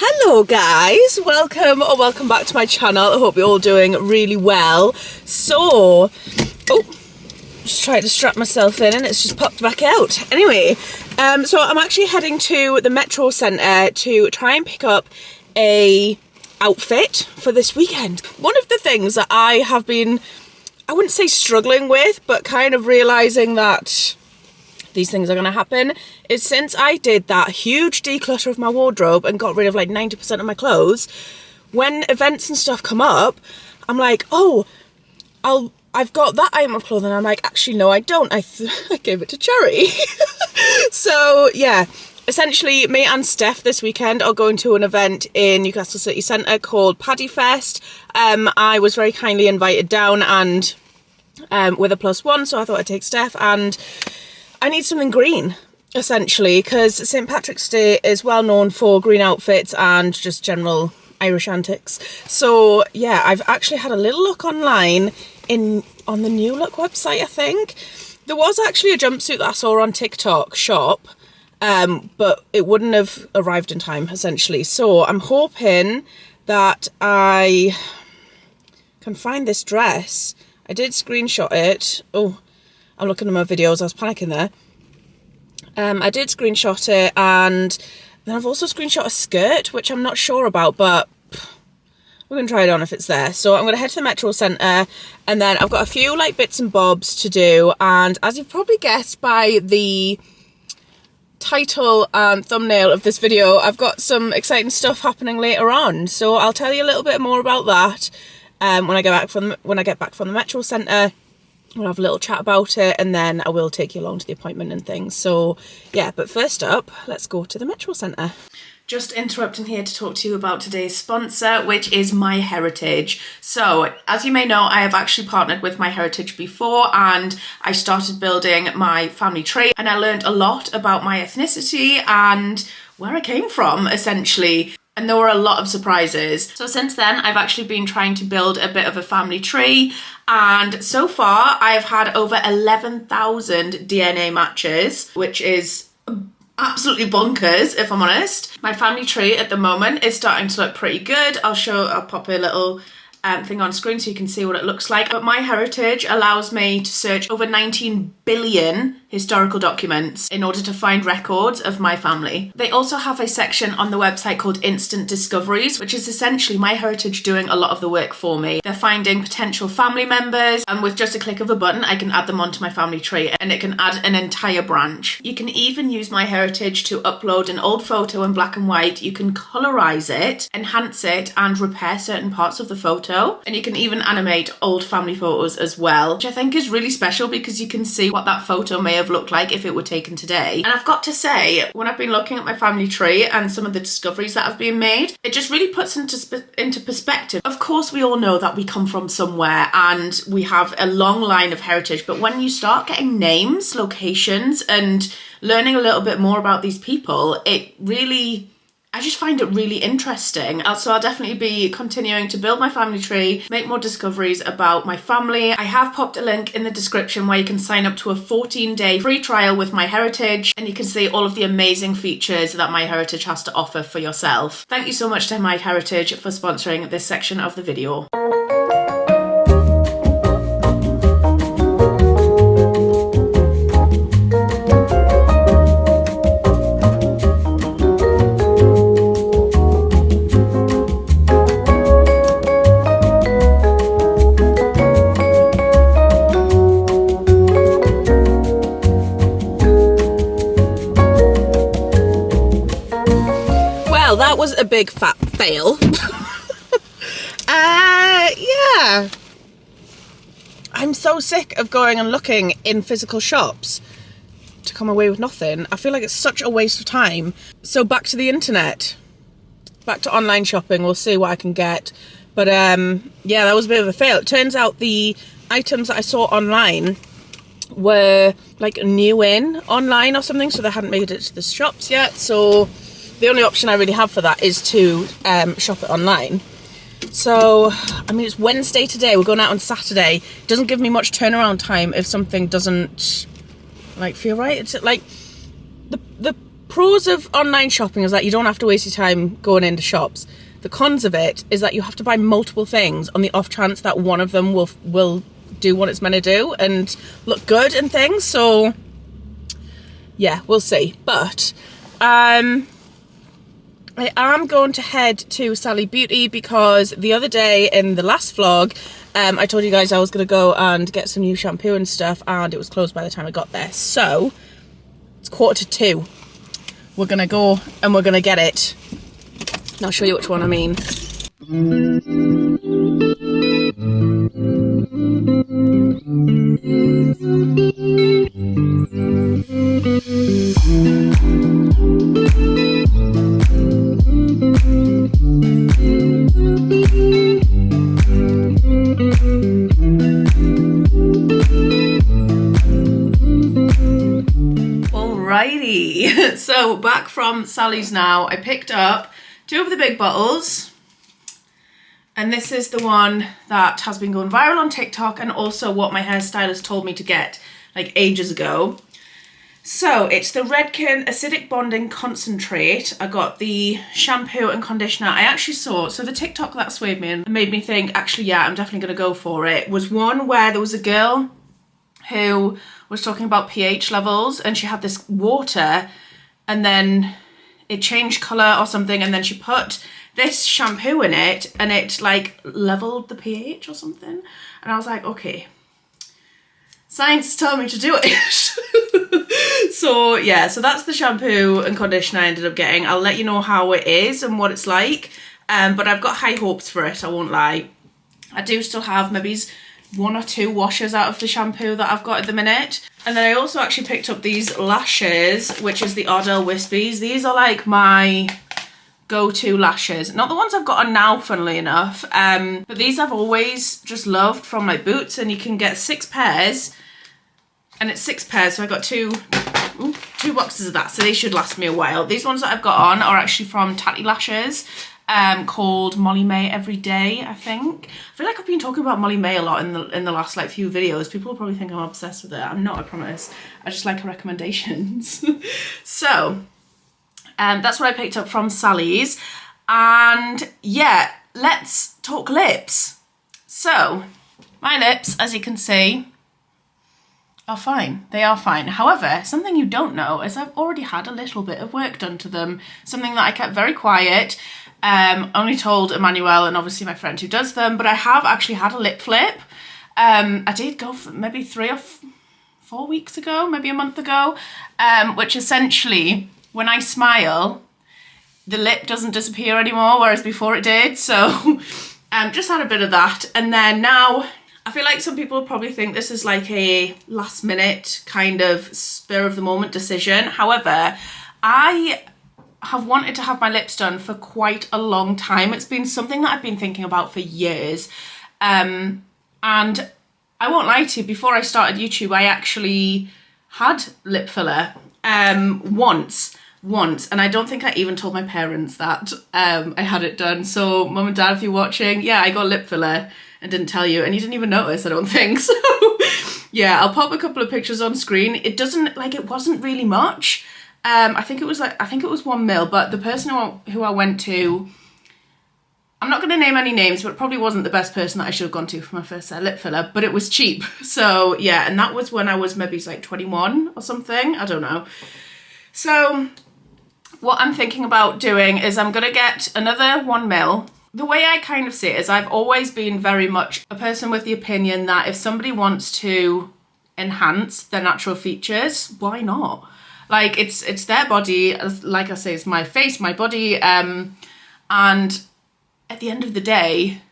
Hello guys, welcome back to my channel. I hope you're all doing really well. So, just trying to strap myself in and it's just popped back out. Anyway, so I'm actually heading to the Metro Centre to try and pick up a outfit for this weekend. One of the things that I have been, I wouldn't say struggling with, but kind of realising that these things are going to happen, is since I did that huge declutter of my wardrobe and got rid of like 90% of my clothes, when events and stuff come up, I'm like, oh, I've got that item of clothing. I'm like, actually, no, I don't. I gave it to charity. So, yeah, essentially, me and Steph this weekend are going to an event in Newcastle City Centre called Paddy Fest. I was very kindly invited down and with a +1, so I thought I'd take Steph, and I need something green, essentially, because St. Patrick's Day is well known for green outfits and just general Irish antics. So, yeah, I've actually had a little look online on the New Look website, I think. There was actually a jumpsuit that I saw on TikTok shop, but it wouldn't have arrived in time, essentially. So I'm hoping that I can find this dress. I did screenshot it. Oh, I'm looking at my videos, I was panicking there. I did screenshot it, and then I've also screenshot a skirt, which I'm not sure about, but we're going to try it on if it's there. So I'm going to head to the Metro Centre, and then I've got a few like bits and bobs to do, and as you've probably guessed by the title and thumbnail of this video, I've got some exciting stuff happening later on. So I'll tell you a little bit more about that when I get back from the Metro Centre. We'll have a little chat about it, and then I will take you along to the appointment and things. So yeah, but first up, let's go to the Metro Centre. Just interrupting here to talk to you about today's sponsor, which is MyHeritage. So, as you may know, I have actually partnered with MyHeritage before, and I started building my family tree, and I learned a lot about my ethnicity and where I came from, essentially. And there were a lot of surprises. So since then, I've actually been trying to build a bit of a family tree, and so far I've had over 11,000 DNA matches, which is absolutely bonkers, if I'm honest. My family tree at the moment is starting to look pretty good. I'll pop a little thing on screen so you can see what it looks like. But MyHeritage allows me to search over 19 billion historical documents in order to find records of my family. They also have a section on the website called Instant Discoveries, which is essentially MyHeritage doing a lot of the work for me. They're finding potential family members, and with just a click of a button, I can add them onto my family tree, and it can add an entire branch. You can even use MyHeritage to upload an old photo in black and white. You can colorize it, enhance it, and repair certain parts of the photo. And you can even animate old family photos as well, which I think is really special because you can see what that photo may have looked like if it were taken today. And I've got to say, when I've been looking at my family tree and some of the discoveries that have been made, it just really puts into perspective. Of course, we all know that we come from somewhere and we have a long line of heritage, but when you start getting names, locations, and learning a little bit more about these people, I just find it really interesting. So I'll definitely be continuing to build my family tree, make more discoveries about my family. I have popped a link in the description where you can sign up to a 14-day free trial with MyHeritage, and you can see all of the amazing features that MyHeritage has to offer for yourself. Thank you so much to MyHeritage for sponsoring this section of the video. Well, that was a big fat fail. Yeah. I'm so sick of going and looking in physical shops to come away with nothing. I feel like it's such a waste of time. So back to the internet. Back to online shopping. We'll see what I can get. But yeah, that was a bit of a fail. It turns out the items that I saw online were like new in online or something, so they hadn't made it to the shops yet. So the only option I really have for that is to shop it online. So, I mean, it's Wednesday today. We're going out on Saturday. It doesn't give me much turnaround time if something doesn't, like, feel right. It's like the pros of online shopping is that you don't have to waste your time going into shops. The cons of it is that you have to buy multiple things on the off chance that one of them will do what it's meant to do and look good and things. So yeah, we'll see. But I am going to head to Sally Beauty because the other day in the last vlog, I told you guys I was going to go and get some new shampoo and stuff, and it was closed by the time I got there. So it's 1:45. We're going to go and we're going to get it. And I'll show you which one I mean. Alrighty, so back from Sally's now. I picked up 2 of the big bottles, and this is the one that has been going viral on TikTok and also what my hairstylist told me to get like ages ago. So it's the Redken Acidic Bonding Concentrate. I got the shampoo and conditioner. I actually saw, so the TikTok that swayed me and made me think, actually, yeah, I'm definitely going to go for it, was one where there was a girl who was talking about pH levels, and she had this water and then it changed colour or something, and then she put this shampoo in it and it like leveled the pH or something. And I was like, okay, science told me to do it. So yeah, so that's the shampoo and conditioner I ended up getting. I'll let you know how it is and what it's like, but I've got high hopes for it, I won't lie. I do still have maybe 1 or 2 washes out of the shampoo that I've got at the minute. And then I also actually picked up these lashes, which is the Ardell Wispies. These are like my go-to lashes. Not the ones I've got on now, funnily enough, but these I've always just loved from like Boots, and you can get 6 pairs, and it's 6 pairs, so I got 2 boxes of that, so they should last me a while. These ones that I've got on are actually from Tatty Lashes, called Molly May Everyday, I think. I feel like I've been talking about Molly May a lot in the last like few videos. People will probably think I'm obsessed with it. I'm not, I promise. I just like her recommendations. So that's what I picked up from Sally's, and yeah, let's talk lips. So my lips, as you can see, are fine. They are fine. However, something you don't know is I've already had a little bit of work done to them. Something that I kept very quiet. Only told Emmanuel and obviously my friend who does them, but I have actually had a lip flip. I did go for maybe 3 or 4 weeks ago, maybe a month ago, which essentially, when I smile, the lip doesn't disappear anymore, whereas before it did. So just had a bit of that. And then now, I feel like some people probably think this is like a last minute kind of spur of the moment decision. However, I have wanted to have my lips done for quite a long time. It's been something that I've been thinking about for years. And I won't lie to you, before I started YouTube, I actually had lip filler once, and I don't think I even told my parents that I had it done. So Mum and Dad, if you're watching, yeah, I got lip filler and didn't tell you, and you didn't even notice, I don't think. So yeah, I'll pop a couple of pictures on screen. It wasn't really much. I think it was 1 mil, but the person who I went to, I'm not going to name any names, but it probably wasn't the best person that I should have gone to for my first lip filler, but it was cheap. So yeah, and that was when I was maybe like 21 or something, I don't know. So what I'm thinking about doing is I'm going to get another 1 mil. The way I kind of see it is I've always been very much a person with the opinion that if somebody wants to enhance their natural features, why not? Like, it's their body, like I say, it's my face, my body, and at the end of the day,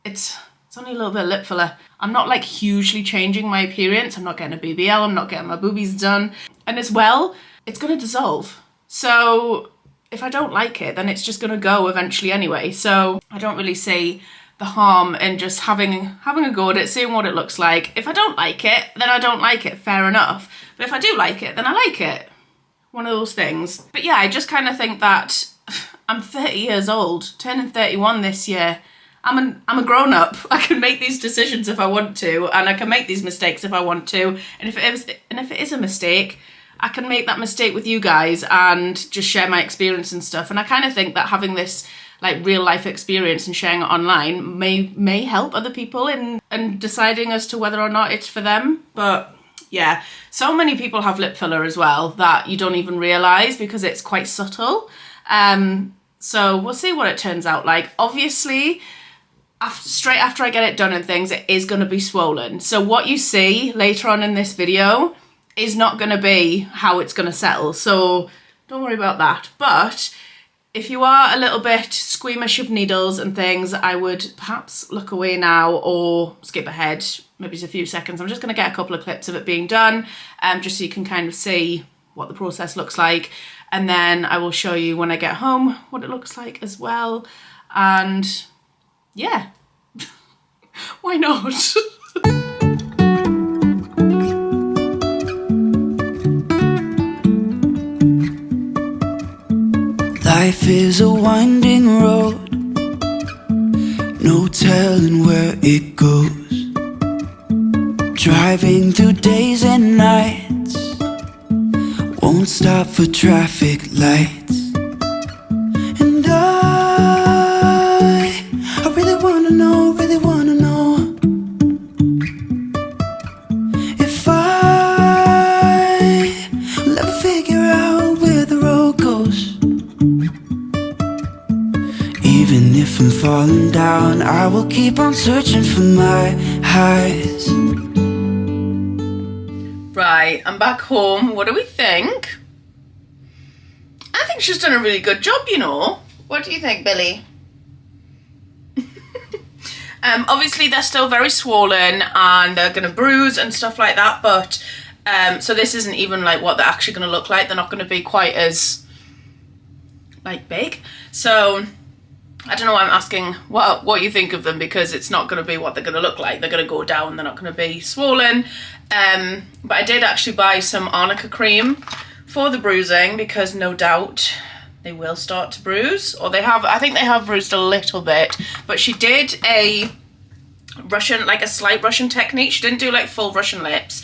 it's only a little bit of lip filler. I'm not like hugely changing my appearance. I'm not getting a BBL, I'm not getting my boobies done. And as well, it's going to dissolve. So if I don't like it, then it's just going to go eventually anyway. So I don't really see the harm in just having a go at it, seeing what it looks like. If I don't like it, then I don't like it, fair enough. But if I do like it, then I like it. One of those things. But yeah, I just kind of think that I'm 30 years old, turning 31 this year. I'm a grown-up. I can make these decisions if I want to, and I can make these mistakes if I want to. And if it is a mistake, I can make that mistake with you guys and just share my experience and stuff. And I kind of think that having this like real life experience and sharing it online may help other people in deciding as to whether or not it's for them. But yeah, so many people have lip filler as well that you don't even realise because it's quite subtle. So we'll see what it turns out like. Obviously, straight after I get it done and things, it is going to be swollen. So what you see later on in this video is not going to be how it's going to settle. So don't worry about that. But if you are a little bit squeamish of needles and things, I would perhaps look away now or skip ahead, maybe just a few seconds. I'm just going to get a couple of clips of it being done, just so you can kind of see what the process looks like. And then I will show you when I get home what it looks like as well. And yeah, why not? Life is a winding road, no telling where it goes. Driving through days and nights, won't stop for traffic lights. And I really wanna know if I'll ever figure out where the road goes. Even if I'm falling down, I will keep on searching for my highs. Right, I'm back home. What do we think? I think she's done a really good job, you know. What do you think, Billy? Obviously, they're still very swollen and they're going to bruise and stuff like that, but so this isn't even like what they're actually going to look like. They're not going to be quite as like big. So I don't know why I'm asking what you think of them, because it's not going to be what they're going to look like. They're going to go down, they're not going to be swollen. But I did actually buy some arnica cream for the bruising, because no doubt they will start to bruise, or I think they have bruised a little bit. But she did a slight Russian technique. She didn't do like full Russian lips,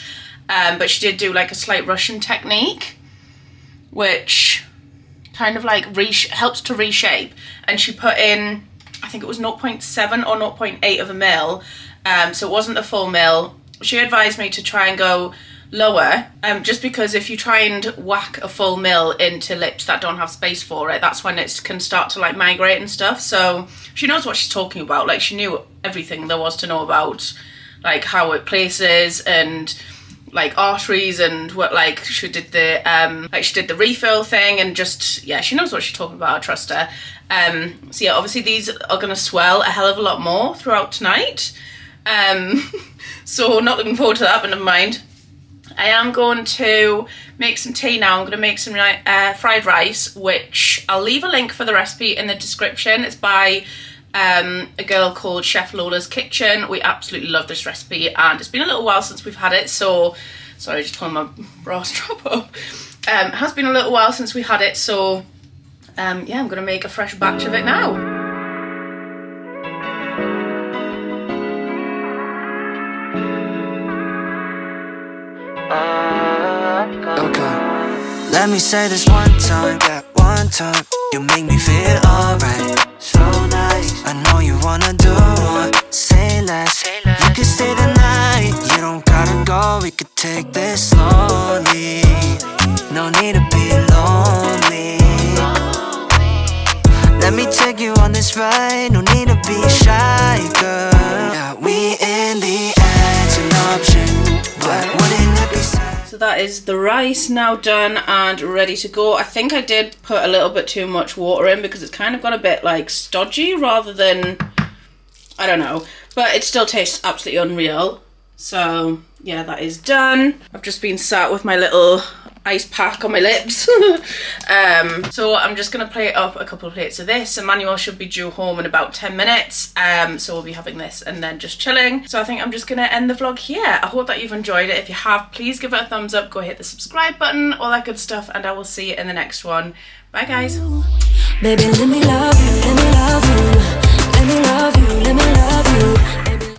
but she did do like a slight Russian technique, which kind of like helps to reshape. And she put in, I think it was 0.7 or 0.8 of a mil, so it wasn't a full mil. She advised me to try and go lower, just because if you try and whack a full mil into lips that don't have space for it, that's when it can start to like migrate and stuff. So she knows what she's talking about. Like, she knew everything there was to know about like how it places and like arteries, and what, like she did the refill thing, and just, yeah, she knows what she's talking about. I trust her. So yeah, obviously these are going to swell a hell of a lot more throughout tonight. So not looking forward to that, but never mind. I am going to make some tea now. I'm going to make some fried rice, which I'll leave a link for the recipe in the description. It's by a girl called Chef Lola's Kitchen. We absolutely love this recipe, and it's been a little while since we've had it, so sorry, just pulling my bra strap up. It has been a little while since we had it, so yeah, I'm going to make a fresh batch of it now. Okay, let me say this one time, that one time. You make me feel alright, so nice. I know you wanna do more, say less. You can stay the night, you don't gotta go. We could take this slowly, no need to be lonely. Let me take you on this ride, no need to be shy, girl. Yeah, we in the edge, an option, but wouldn't it be sad? So that is the rice now done and ready to go. I think I did put a little bit too much water in, because it's kind of got a bit like stodgy rather than, I don't know, but it still tastes absolutely unreal. So yeah, that is done. I've just been sat with my little ice pack on my lips. So I'm just gonna plate up a couple of plates of this. Emmanuel should be due home in about 10 minutes, so we'll be having this and then just chilling. So I think I'm just gonna end the vlog here. I hope that you've enjoyed it. If you have, please give it a thumbs up, go hit the subscribe button, all that good stuff, and I will see you in the next one. Bye guys. Baby, let me love you, let me love you, let me love you, let me love you.